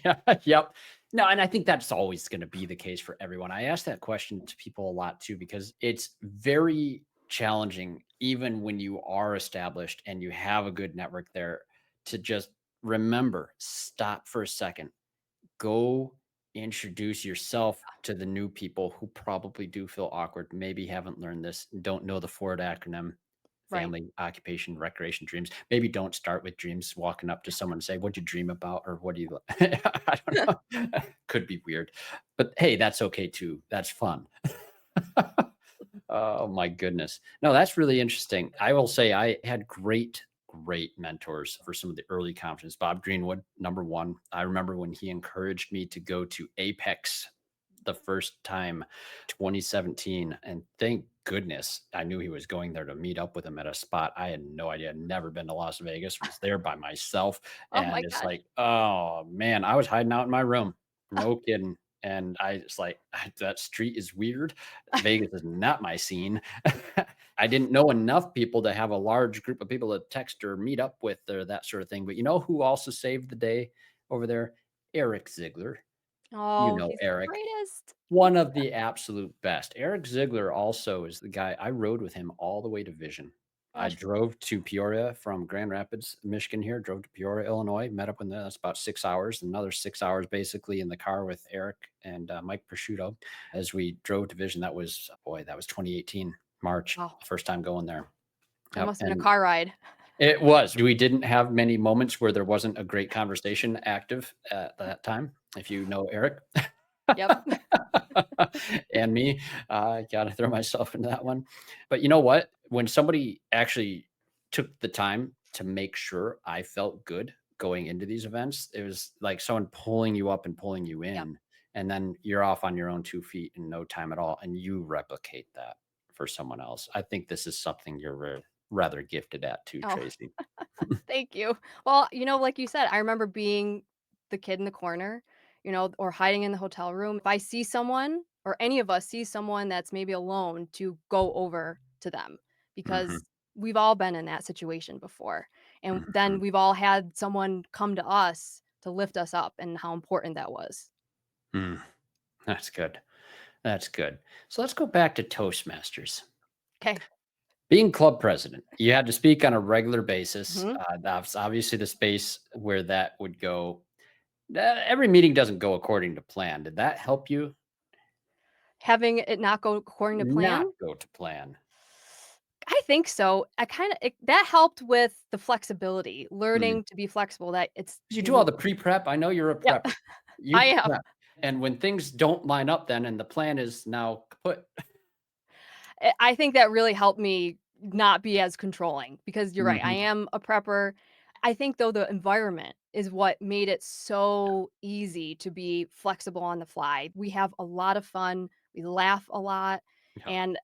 S2: yeah. Yep. No, and I think that's always going to be the case for everyone. I ask that question to people a lot too, because it's very challenging, even when you are established and you have a good network there, to just remember, stop for a second, go introduce yourself to the new people who probably do feel awkward, maybe haven't learned this, don't know the Ford acronym,
S3: Right.
S2: family, occupation, recreation, dreams. Maybe don't start with dreams, walking up to someone and say, "What'd you dream about?" Or "What do you?" I don't know. Could be weird, but hey, that's okay too. That's fun. Oh my goodness. No, that's really interesting. I will say I had great mentors for some of the early conferences. Bob Greenwood, number one. I remember when he encouraged me to go to Apex the first time, 2017. And thank goodness I knew he was going there to meet up with him at a spot. I had no idea. I'd never been to Las Vegas, was there by myself.
S3: Oh my
S2: And it's
S3: gosh.
S2: like, oh man, I was hiding out in my room. No kidding. And I just like, that street is weird. Vegas is not my scene. I didn't know enough people to have a large group of people to text or meet up with or that sort of thing. But you know who also saved the day over there? Eric Ziegler. You
S3: Oh,
S2: know
S3: he's the
S2: Eric,
S3: greatest.
S2: one of the absolute best. Eric Ziegler also is the guy I rode with him all the way to Vision. I
S3: Gosh.
S2: drove to Peoria from Grand Rapids, Michigan here, drove to Peoria, Illinois, met up with them. That's about 6 hours, another 6 hours basically in the car with Eric and Mike Prosciutto as we drove to Vision. That was, boy, that was 2018, March,
S3: Wow.
S2: first time going there.
S3: That
S2: Yep.
S3: must have been a
S2: And
S3: car ride.
S2: it was. We didn't have many moments where there wasn't a great conversation active at that time, if you know Eric.
S3: Yep.
S2: And me, I gotta throw myself into that one. But you know what? When somebody actually took the time to make sure I felt good going into these events, it was like someone pulling you up and pulling you
S3: Yep.
S2: in, and then you're off on your own 2 feet in no time at all, and you replicate that for someone else. I think this is something you're rather gifted at too,
S3: Oh,
S2: Tracy.
S3: thank you. Well, like you said, I remember being the kid in the corner, or hiding in the hotel room. If I see someone or any of us see someone that's maybe alone, to go over to them
S2: Mhm,
S3: because we've all been in that situation before. And then
S2: mhm,
S3: we've all had someone come to us to lift us up and how important that was.
S2: mm. That's good. That's good. So let's go back to Toastmasters.
S3: Okay.
S2: Being club president, you had to speak on a regular basis.
S3: Mhm.
S2: That's obviously the space where that would go. Every meeting doesn't go according to plan. Did that help you
S3: Having it not go according to
S2: not
S3: plan?
S2: go to plan?
S3: I think so. That helped with the flexibility,
S2: Mhm.
S3: learning to be flexible, that it's,
S2: You
S3: you
S2: do all
S3: know.
S2: the pre-prep. I know you're a
S3: Yep,
S2: prepper.
S3: I
S2: You
S3: am.
S2: prep. And when things don't line up then and the plan is now kaput.
S3: I think that really helped me not be as controlling because you're right, I
S2: Mhm.
S3: am a prepper. I think though the environment is what made it so easy to be flexible on the fly. We have a lot of fun, we laugh a lot,
S2: Yeah.
S3: and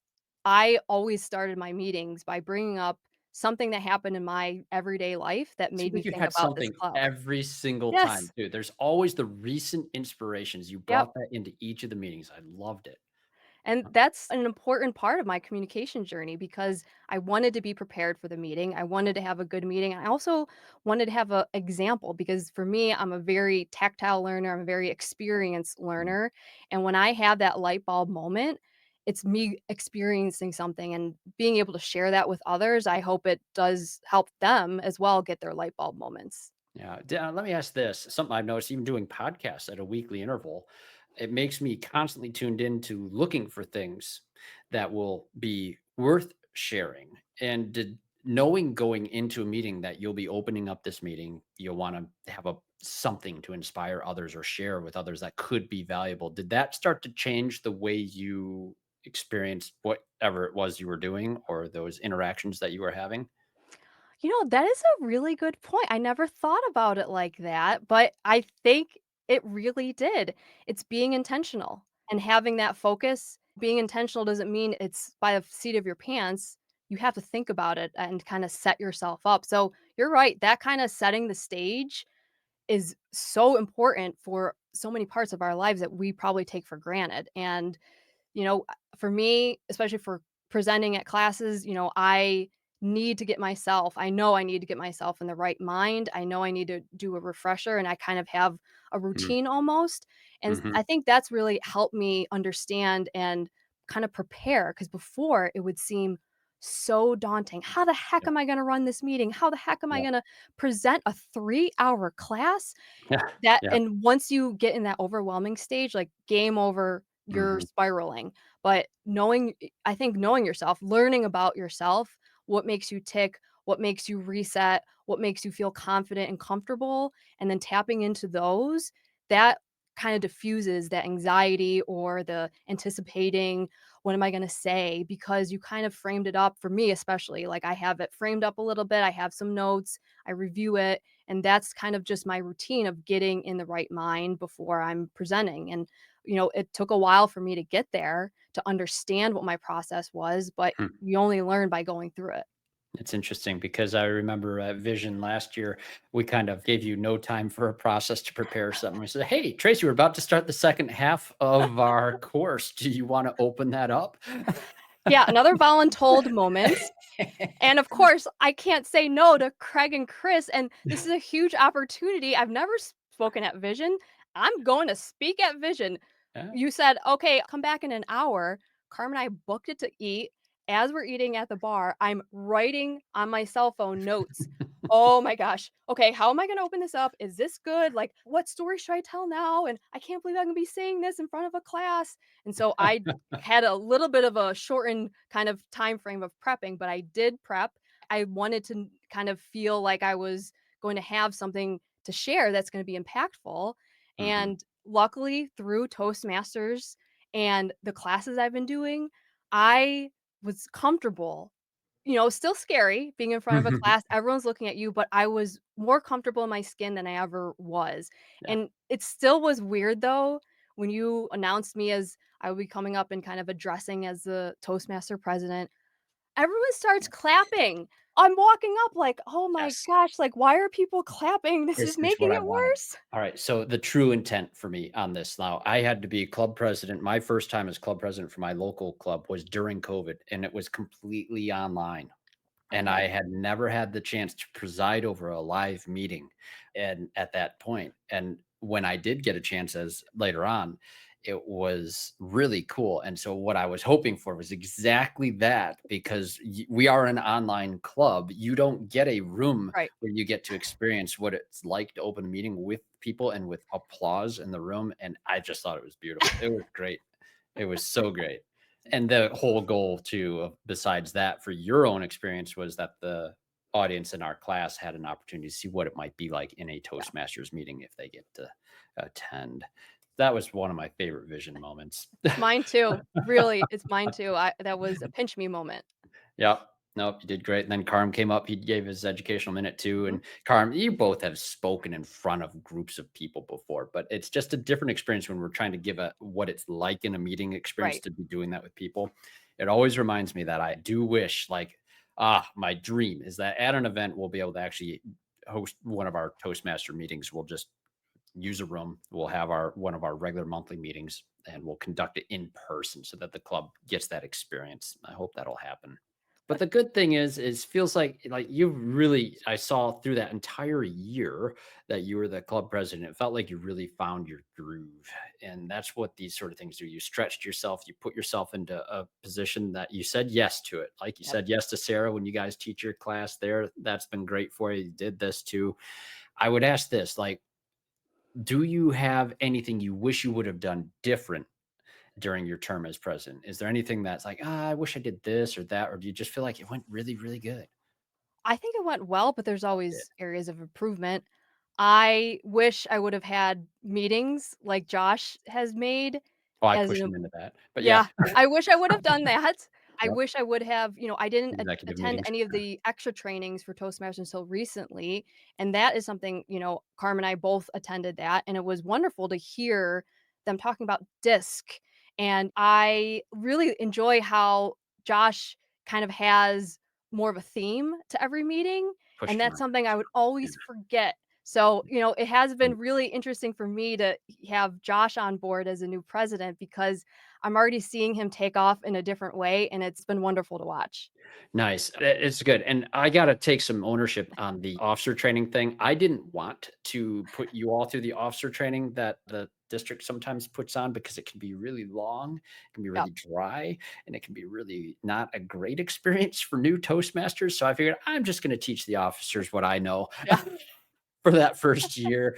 S3: I always started my meetings by bringing up something that happened in my everyday life that
S2: Seems
S3: made me
S2: like you
S3: think
S2: had
S3: about this
S2: something
S3: club.
S2: every single time
S3: Yes.
S2: too. There's always the recent inspirations. You
S3: Yep.
S2: brought that into each of the meetings. I loved it.
S3: And that's an important part of my communication journey because I wanted to be prepared for the meeting. I wanted to have a good meeting. I also wanted to have a example because for me, I'm a very tactile learner. I'm a very experienced
S2: Mhm.
S3: learner. And when I have that light bulb moment, it's me experiencing something and being able to share that with others. I hope it does help them as well get their light bulb moments.
S2: Yeah. Let me ask this. Something I've noticed even doing podcasts at a weekly interval, it makes me constantly tuned into looking for things that will be worth sharing. And did knowing going into a meeting that you'll be opening up this meeting, you'll want to have a something to inspire others or share with others that could be valuable. Did that start to change the way you experienced whatever it was you were doing or those interactions that you were having?
S3: You know, that is a really good point. I never thought about it like that, but I think it really did. It's being intentional and having that focus. Being intentional doesn't mean it's by the seat of your pants. You have to think about it and kind of set yourself up. So you're right. That kind of setting the stage is so important for so many parts of our lives that we probably take for granted. And for me, especially for presenting at classes, I know I need to get myself in the right mind. I know I need to do a refresher and I kind of have a
S2: Mm,
S3: routine almost. And
S2: mhm.
S3: I think that's really helped me understand and kind of prepare because before it would seem so daunting. How the heck
S2: Yeah.
S3: am I going to run this meeting? How the heck am I
S2: Yeah.
S3: going to present a 3-hour class?
S2: Yeah.
S3: That
S2: Yeah.
S3: and once you get in that overwhelming stage, like, game over, you're
S2: Mhm.
S3: spiraling. But I think knowing yourself, learning about yourself, what makes you tick, what makes you reset, what makes you feel confident and comfortable, and then tapping into those, that kinda diffuses that anxiety or the anticipating, "What am I gonna say?" Because you kind of framed it up for me especially, like, I have it framed up a little bit, I have some notes, I review it, and that's kind of just my routine of getting in the right mind before I'm presenting. And, it took a while for me to get there to understand what my process was, but
S2: Hmm.
S3: you only learn by going through it.
S2: It's interesting because I remember at Vision last year, we kind of gave you no time for a process to prepare something. We said, "Hey, Tracy, we're about to start the second half of our course. Do you want to open that up?"
S3: Yeah, another voluntold moment. And of course, I can't say no to Craig and Chris, and this is a huge opportunity. I've never spoken at Vision. I'm going to speak at Vision.
S2: Yeah.
S3: You said, "Okay, come back in an hour." Carm and I booked it to eat. As we're eating at the bar, I'm writing on my cell phone notes. Oh my gosh. Okay, how am I gonna open this up? Is this good? Like, what story should I tell now? And I can't believe I'm gonna be saying this in front of a class. And so I had a little bit of a shortened kind of time frame of prepping, but I did prep. I wanted to kind of feel like I was going to have something to share that's going to be impactful.
S2: Mhm.
S3: And luckily, through Toastmasters and the classes I've been doing, I was comfortable. Still scary being in front of a class. Everyone's looking at you, but I was more comfortable in my skin than I ever was.
S2: Yeah.
S3: And it still was weird though when you announced me as I would be coming up and kind of addressing as the Toastmaster president. Everyone starts clapping. I'm walking up like, "Oh my
S2: Yes.
S3: gosh, like, why are people clapping? This is
S2: Here's
S3: making
S2: what I
S3: it
S2: wanted.
S3: worse."
S2: All right, so the true intent for me on this now, I had to be club president. My first time as club president for my local club was during COVID, and it was completely online. And I
S3: Oh,
S2: had never had the chance to preside over a live meeting and at that point. And when I did get a chance as later on, it was really cool. And so what I was hoping for was exactly that because we are an online club. You don't get a room
S3: right.
S2: where you get to experience what it's like to open a meeting with people and with applause in the room. And I just thought it was beautiful. It was great. It was so great. And the whole goal too, besides that, for your own experience, was that the audience in our class had an opportunity to see what it might be like in a
S3: Yeah.
S2: Toastmasters meeting if they get to attend. That was one of my favorite vision moments.
S3: It's mine too. Really, it's mine too. That was a pinch me moment.
S2: Yep. Nope, you did great. And then Carm came up. He gave his educational minute too.
S3: Mhm.
S2: And Carm, you both have spoken in front of groups of people before, but it's just a different experience when we're trying to give a what it's like in a meeting experience
S3: Right.
S2: to be doing that with people. It always reminds me that I do wish, like, my dream is that at an event we'll be able to actually host one of our Toastmaster meetings. We'll just use a room. We'll have our one of our regular monthly meetings and we'll conduct it in person so that the club gets that experience. I hope that'll happen. But the good thing is feels like you really I saw through that entire year that you were the club president. It felt like you really found your groove. And that's what these sort of things do. You stretched yourself, you put yourself into a position that you said yes to it. Like you
S3: Yep.
S2: said yes to Sarah when you guys teach your class there. That's been great for you. You did this too. I would ask this, like, do you have anything you wish you would have done different during your term as president? Is there anything that's like, I wish I did this or that, or do you just feel like it went really, really good?
S3: I think it went well, but there's
S2: Yeah.
S3: always areas of improvement. I wish I would have had meetings like Josh has made
S2: Oh, I
S3: as
S2: pushed
S3: an
S2: him into that. But yeah,
S3: Yeah, I wish I would have done that. I
S2: yep,
S3: wish I would have I didn't
S2: executive
S3: attend
S2: meetings.
S3: any of the extra trainings for Toastmasters until recently, and that is something, Carm and I both attended that, and it was wonderful to hear them talking about DISC, and I really enjoy how Josh kind of has more of a theme to every meeting, and
S2: Pushed him
S3: that's
S2: around.
S3: something I would
S2: Yeah.
S3: always forget. So, it has
S2: Mm.
S3: been really interesting for me to have Josh on board as a new president because I'm already seeing him take off in a different way, and it's been wonderful to watch.
S2: Nice. It's good. And I got to take some ownership on the officer training thing. I didn't want to put you all through the officer training that the district sometimes puts on because it can be really long, it can be
S3: Yep.
S2: really dry, and it can be really not a great experience for new Toastmasters. So I figured I'm just going to teach the officers what I know
S3: Yeah.
S2: for that first year.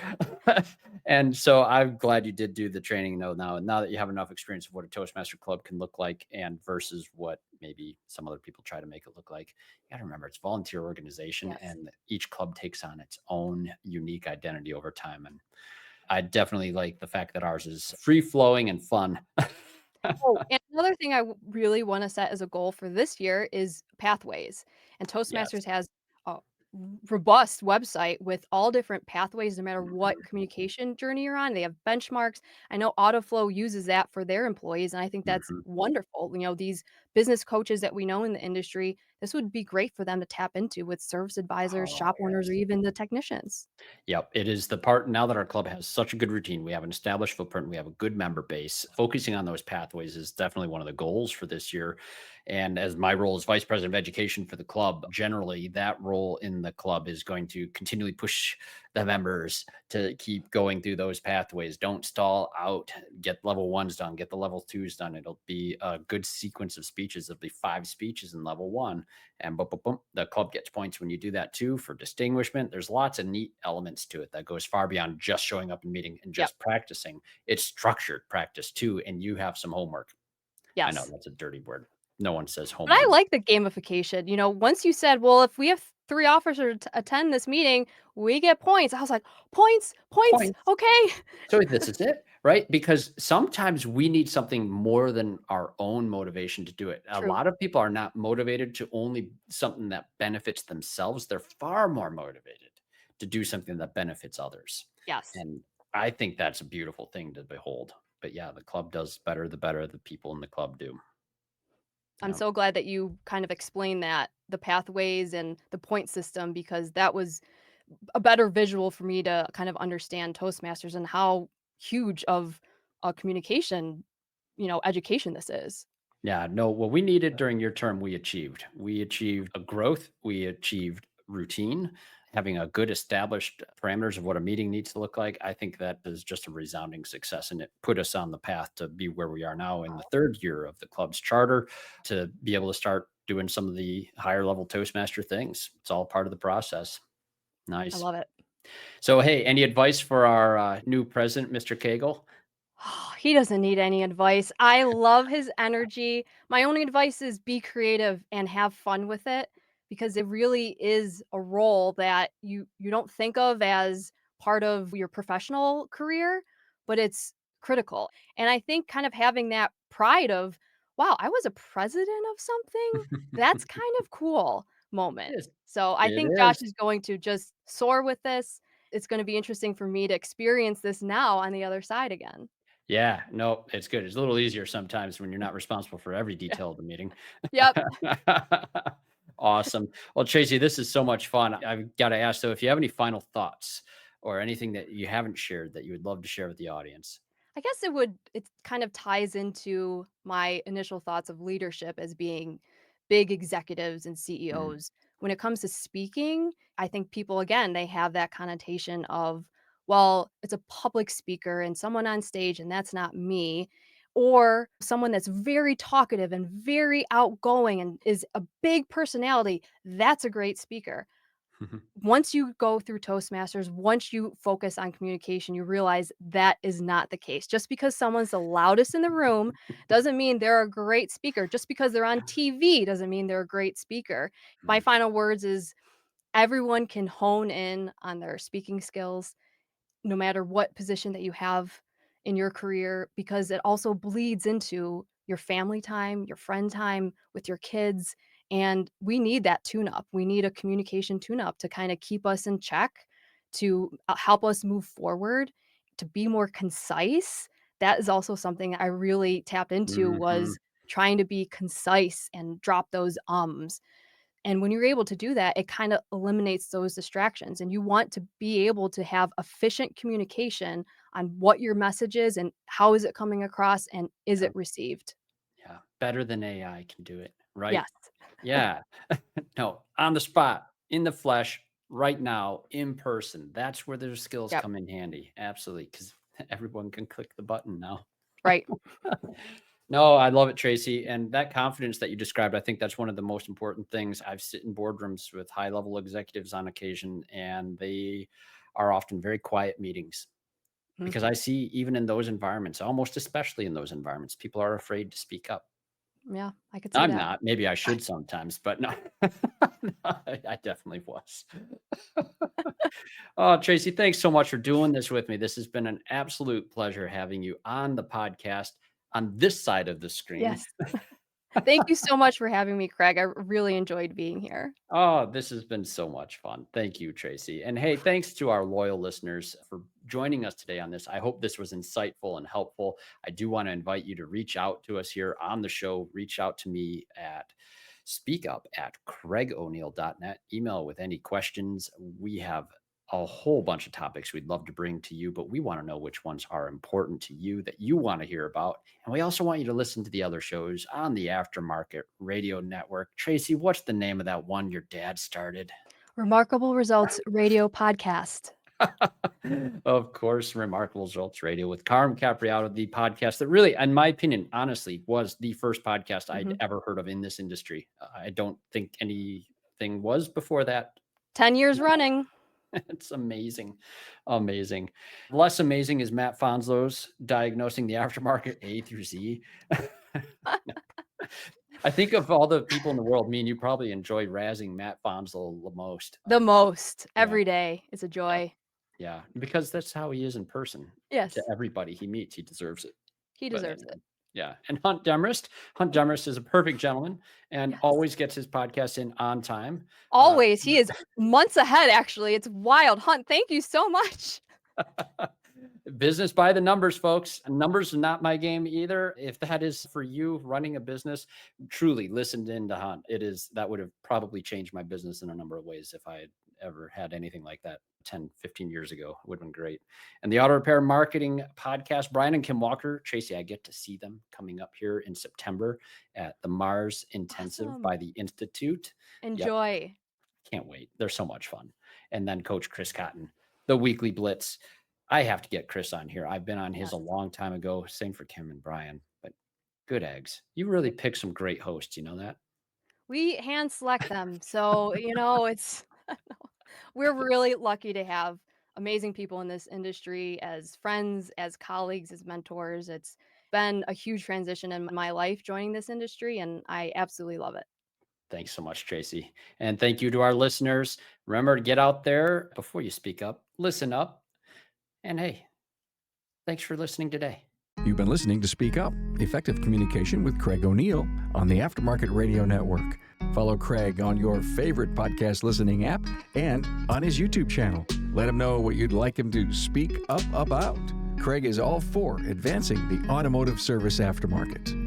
S2: And so I'm glad you did do the training though now. And now that you have enough experience of what a Toastmaster club can look like and versus what maybe some other people try to make it look like, you got to remember it's volunteer organization
S3: Yes.
S2: and each club takes on its own unique identity over time. And I definitely like the fact that ours is free flowing and fun.
S3: Oh, and another thing I really wanna set as a goal for this year is pathways, and
S2: Yes.
S3: Toastmasters has a robust website with all different pathways no matter what
S2: Mhm.
S3: communication journey you're on. They have benchmarks. I know AutoFlow uses that for their employees, and I think that's
S2: Mhm.
S3: wonderful. These business coaches that we know in the industry, this would be great for them to tap into with service advisors,
S2: Oh,
S3: shop owners, or
S2: yes.
S3: even the technicians.
S2: Yep, it is the part now that our club has such a good routine. We have an established footprint. We have a good member base. Focusing on those pathways is definitely one of the goals for this year. And as my role as vice president of education for the club, generally that role in the club is going to continually push the members to keep going through those pathways. Don't stall out. Get level ones done. Get the level twos done. It'll be a good sequence of speeches. There'll be 5 speeches in level one and boom, boom, boom, the club gets points when you do that too for distinguishment. There's lots of neat elements to it that goes far beyond just showing up in meeting and
S3: Yep.
S2: just practicing. It's structured practice too, and you have some homework. I know
S3: Yes.
S2: that's a dirty word. No one says
S3: But I
S2: homework.
S3: like the gamification. Once you said, "Well, if we have 3 officers to attend this meeting, we get points." I was like, "Points, points,
S2: Points.
S3: okay."
S2: So this is it, right? Because sometimes we need something more than our own motivation to do it. A
S3: True.
S2: lot of people are not motivated to only something that benefits themselves. They're far more motivated to do something that benefits others.
S3: Yes.
S2: And I think that's a beautiful thing to behold. But yeah, the club does better the better the people in the club do.
S3: I'm
S2: Yeah.
S3: so glad that you kind of explained that, the pathways and the point system, because that was a better visual for me to kind of understand Toastmasters and how huge of a communication, education this is.
S2: Yeah, no, what we needed during your term, we achieved. We achieved a growth, we achieved routine, having a good established parameters of what a meeting needs to look like. I think that is just a resounding success, and it put us on the path to be where we are now in the third year of the club's charter to be able to start doing some of the higher level Toastmaster things. It's all part of the process.
S3: I
S2: Nice.
S3: love it.
S2: So, hey, any advice for our new president, Mr. Cagle?
S3: He doesn't need any advice. I love his energy. My only advice is be creative and have fun with it because it really is a role that you don't think of as part of your professional career, but it's critical. And I think kind of having that pride of, wow, I was a president of something, that's kind of cool
S2: It
S3: moment.
S2: is.
S3: So I
S2: It
S3: think Josh
S2: is.
S3: is going to just soar with this. It's going to be interesting for me to experience this now on the other side again.
S2: Yeah, no, it's good. It's a little easier sometimes when you're not responsible for every
S3: Yeah.
S2: detail of the meeting.
S3: Yep.
S2: Awesome. Well, Tracy, this is so much fun. I've got to ask though, if you have any final thoughts or anything that you haven't shared that you would love to share with the audience.
S3: I guess it kind of ties into my initial thoughts of leadership as being big executives and
S2: Mm,
S3: CEOs. When it comes to speaking, I think people again, they have that connotation of, well, it's a public speaker and someone on stage and that's not me. Or someone that's very talkative and very outgoing and is a big personality, that's a great speaker. Once you go through Toastmasters, once you focus on communication, you realize that is not the case. Just because someone's the loudest in the room doesn't mean they're a great speaker. Just because they're on TV doesn't mean they're a great speaker. My
S2: mm,
S3: final words is everyone can hone in on their speaking skills no matter what position that you have in your career because it also bleeds into your family time, your friend time with your kids. And we need that tune up. We need a communication tune up to kind of keep us in check, to help us move forward, to be more concise. That is also something I really tapped into
S2: mhm.
S3: was trying to be concise and drop those ums. And when you're able to do that, it kinda eliminates those distractions, and you want to be able to have efficient communication on what your message is and how is it coming across and is
S2: Yeah,
S3: it received?
S2: yeah. Better than AI can do it, right?
S3: Yes.
S2: Yeah. No, on the spot, in the flesh, right now, in person. That's where their skills
S3: Yep.
S2: come in handy. Absolutely, because everyone can click the button now.
S3: Right.
S2: No, I love it, Tracy. And that confidence that you described, I think that's one of the most important things. I've sit in boardrooms with high level executives on occasion, and they are often very quiet meetings
S3: Mhm.
S2: because I see even in those environments, almost especially in those environments, people are afraid to speak up.
S3: Yeah, I could see
S2: I'm
S3: that.
S2: not. Maybe I should sometimes, but no, no, I definitely was. Oh, Tracy, thanks so much for doing this with me. This has been an absolute pleasure having you on the podcast on this side of the screen.
S3: Yes. Thank you so much for having me, Craig. I really enjoyed being here.
S2: Oh, this has been so much fun. Thank you, Tracy. And hey, thanks to our loyal listeners for joining us today on this. I hope this was insightful and helpful. I do want to invite you to reach out to us here on the show. Reach out to me at speakup@craigoneil.net. Email with any questions. We have a whole bunch of topics we'd love to bring to you, but we want to know which ones are important to you that you want to hear about. And we also want you to listen to the other shows on the Aftermarket Radio Network. Tracy, what's the name of that one your dad started?
S3: Remarkable Results Radio Podcast.
S2: Of course, Remarkable Results Radio with Carm Capriotto, the podcast that really, in my opinion, honestly, was the first podcast I'd
S3: Mhm.
S2: ever heard of in this industry. I don't think anything was before that.
S3: 10 years running.
S2: It's amazing. Amazing. Less amazing is Matt Fonslow's diagnosing the aftermarket A through Z. I think of all the people in the world, me and you probably enjoy razzing Matt Fonslow the most.
S3: The most.
S2: Yeah,
S3: Every day is a
S2: yeah,
S3: joy.
S2: yeah, because that's how he is in person. To
S3: Yes.
S2: everybody he meets, he deserves it.
S3: He
S2: But
S3: deserves
S2: anyway,
S3: it.
S2: yeah. And Hunt Demarest. Hunt Demarest is a perfect gentleman and
S3: Yes.
S2: always gets his podcast in on time. Uh,
S3: Always. He is months ahead, actually. It's wild. Hunt, thank you so much.
S2: Business by the numbers, folks. Numbers are not my game either. If that is for you running a business, truly listened in to Hunt. It is that would have probably changed my business in a number of ways if I had ever had anything like that 10, 15 years ago. It would have been great. And the auto repair marketing podcast, Brian and Kim Walker, Tracy, I get to see them coming up here in September at the Mars Intensive
S3: Awesome.
S2: by the Institute. Yep.
S3: Enjoy.
S2: Can't wait. They're so much fun. And then Coach Chris Cotton, the weekly blitz. I have to get Chris on here. I've been on his a
S3: Yes.
S2: long time ago. Same for Kim and Brian, but good eggs. You really pick some great hosts. You know that?
S3: We hand select them. So, it's we're really lucky to have amazing people in this industry as friends, as colleagues, as mentors. It's been a huge transition in my life joining this industry, and I absolutely love it.
S2: Thanks so much, Tracy. And thank you to our listeners. Remember to get out there before you speak up, listen up. And hey, thanks for listening today.
S1: You've been listening to Speak Up, Effective Communication with Craig O'Neill on the Aftermarket Radio Network. Follow Craig on your favorite podcast listening app and on his YouTube channel. Let him know what you'd like him to speak up about. Craig is all for advancing the automotive service aftermarket.